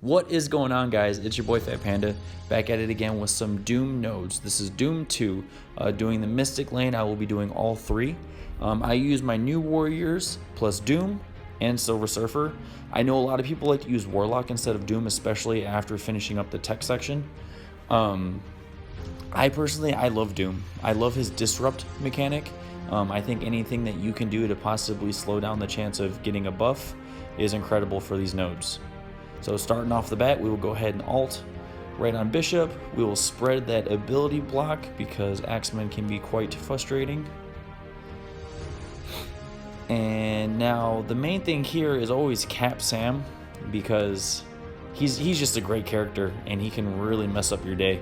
What is going on, guys? It's your boy FatPanda, back at it again with some Doom nodes. This is Doom 2. Doing the Mystic lane, I will be doing all three. I use my new Warriors plus Doom and Silver Surfer. I know a lot of people like to use Warlock instead of Doom, especially after finishing up the tech section. I love Doom. I love his disrupt mechanic. I think anything that you can do to possibly slow down the chance of getting a buff is incredible for these nodes. So starting off the bat, we will go ahead and alt right on Bishop. We will spread that ability block because Axemen can be quite frustrating. And now the main thing here is always Cap Sam, because he's just a great character and he can really mess up your day.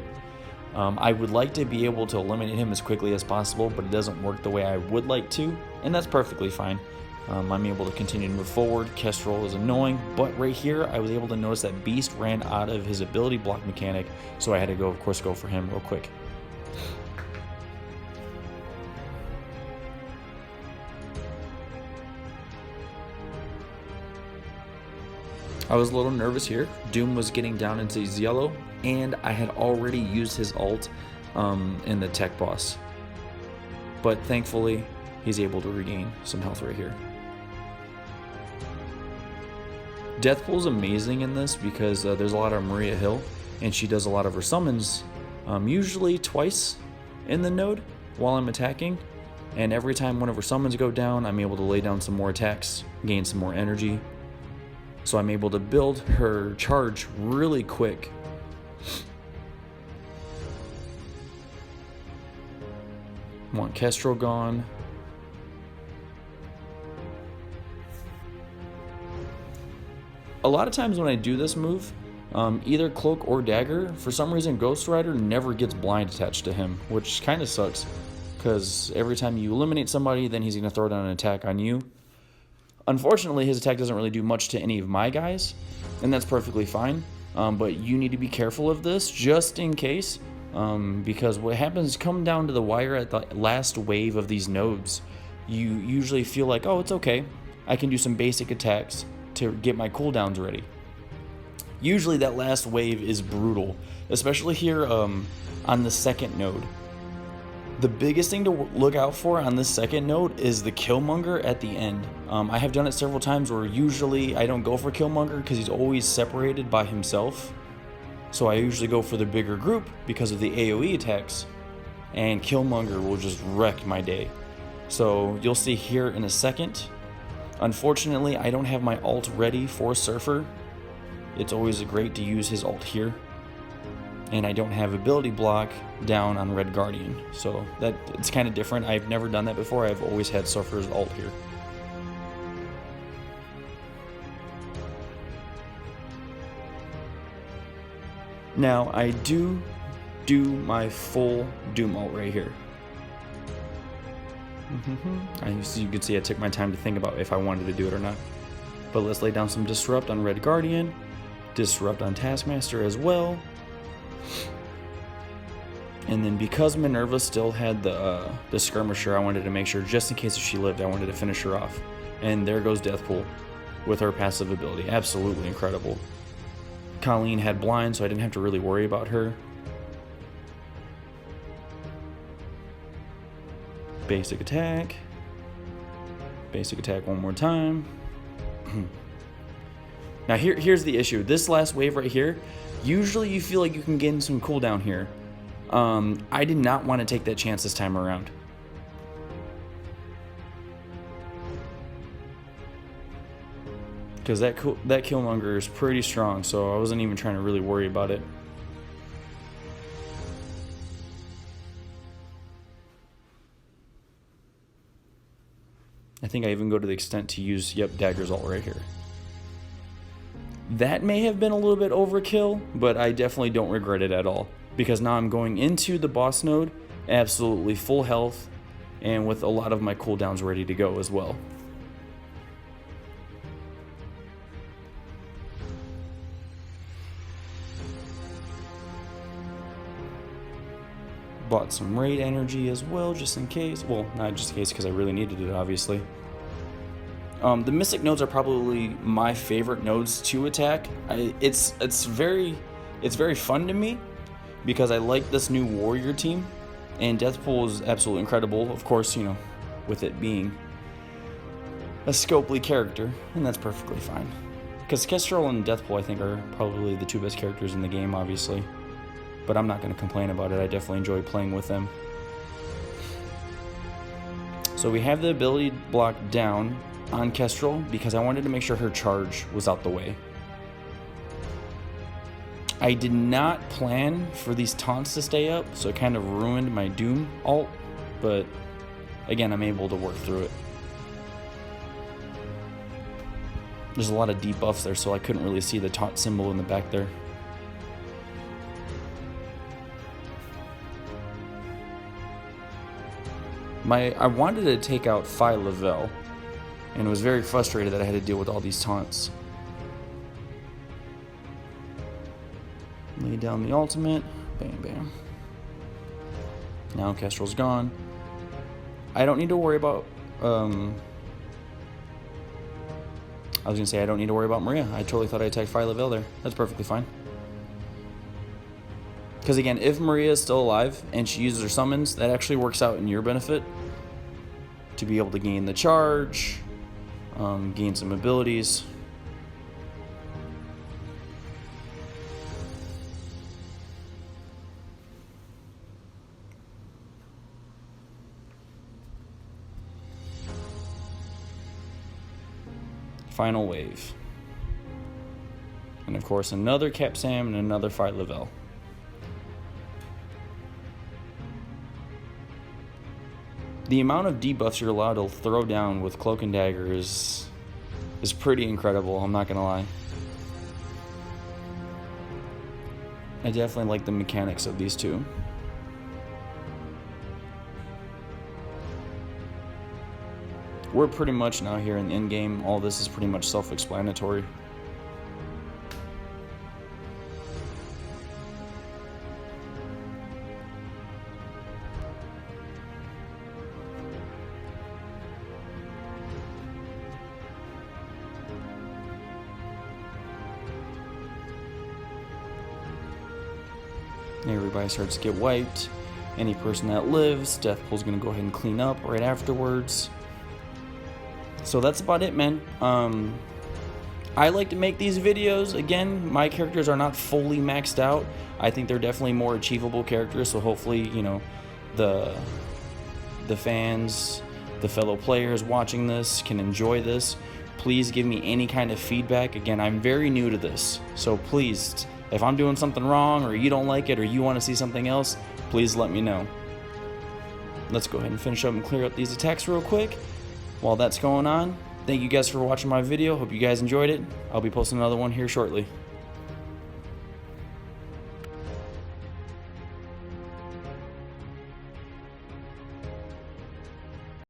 I would like to be able to eliminate him as quickly as possible, but it doesn't work the way I would like to, and that's perfectly fine. I'm able to continue to move forward. Kestrel is annoying, but right here I was able to notice that Beast ran out of his ability block mechanic, so I had to go for him real quick. I was a little nervous here. Doom was getting down into his yellow, and I had already used his ult in the tech boss. But thankfully, he's able to regain some health right here. Deathpool's amazing in this because there's a lot of Maria Hill, and she does a lot of her summons, usually twice in the node while I'm attacking. And every time one of her summons go down, I'm able to lay down some more attacks, gain some more energy. So I'm able to build her charge really quick. Want Kestrel gone. A lot of times when I do this move, either Cloak or Dagger, for some reason Ghost Rider never gets blind attached to him, which kind of sucks, because every time you eliminate somebody, then he's going to throw down an attack on you. Unfortunately, his attack doesn't really do much to any of my guys, and that's perfectly fine, but you need to be careful of this just in case, because what happens come down to the wire at the last wave of these nodes. You usually feel like, oh, it's okay, I can do some basic attacks to get my cooldowns ready. Usually that last wave is brutal, especially here on the second node. The biggest thing to look out for on this second node is the Killmonger at the end. I have done it several times where usually I don't go for Killmonger because he's always separated by himself. So I usually go for the bigger group because of the AoE attacks, and Killmonger will just wreck my day. So you'll see here in a second. Unfortunately, I don't have my ult ready for Surfer. It's always great to use his ult here. And I don't have ability block down on Red Guardian. So it's kind of different. I've never done that before. I've always had Surfer's ult here. Now, I do my full Doom ult right here. As you can see, I took my time to think about if I wanted to do it or not. But let's lay down some Disrupt on Red Guardian, Disrupt on Taskmaster as well. And then because Minerva still had the Skirmisher, I wanted to make sure, just in case if she lived, I wanted to finish her off. And there goes Deathpool with her passive ability. Absolutely incredible. Colleen had blind, so I didn't have to really worry about her. Basic attack. Basic attack one more time. Now here's the issue. This last wave right here, usually you feel like you can gain some cooldown here. I did not want to take that chance this time around. Because that Killmonger is pretty strong, so I wasn't even trying to really worry about it. I think I even go to the extent to use, Dagger's ult right here. That may have been a little bit overkill, but I definitely don't regret it at all. Because now I'm going into the boss node, absolutely full health, and with a lot of my cooldowns ready to go as well. Bought some raid energy as well, just in case. Well, not just in case, because I really needed it, obviously. The Mystic nodes are probably my favorite nodes to attack. It's very fun to me because I like this new warrior team, and Deathpool is absolutely incredible. Of course, you know, with it being a Scopely character, and that's perfectly fine. Because Kestrel and Deathpool, I think, are probably the two best characters in the game, obviously. But I'm not going to complain about it. I definitely enjoy playing with them. So we have the ability block down on Kestrel because I wanted to make sure her charge was out the way. I did not plan for these taunts to stay up, so it kind of ruined my Doom ult, but again, I'm able to work through it. There's a lot of debuffs there, so I couldn't really see the taunt symbol in the back there. I wanted to take out Phi Lavelle, and was very frustrated that I had to deal with all these taunts. Lay down the ultimate. Bam, bam. Now Kestrel's gone. I don't need to worry about... I was going to say I don't need to worry about Maria. I totally thought I attacked Phi Lavelle there. That's perfectly fine. Because again, if Maria is still alive and she uses her summons, that actually works out in your benefit. To be able to gain the charge, gain some abilities. Final wave. And of course another Cap Sam and another Phi Lavelle. The amount of debuffs you're allowed to throw down with Cloak and Dagger is pretty incredible, I'm not gonna lie. I definitely like the mechanics of these two. We're pretty much now here in the end game. All this is pretty much self-explanatory. Everybody starts to get wiped. Any person that lives, Deathpool's gonna go ahead and clean up right afterwards. So that's about it, man. I like to make these videos. Again, my characters are not fully maxed out. I think they're definitely more achievable characters, so hopefully, you know, the fans, the fellow players watching this can enjoy this. Please give me any kind of feedback. Again, I'm very new to this, so please, if I'm doing something wrong or you don't like it or you want to see something else, please let me know. Let's go ahead and finish up and clear up these attacks real quick. While that's going on, thank you guys for watching my video. Hope you guys enjoyed it. I'll be posting another one here shortly.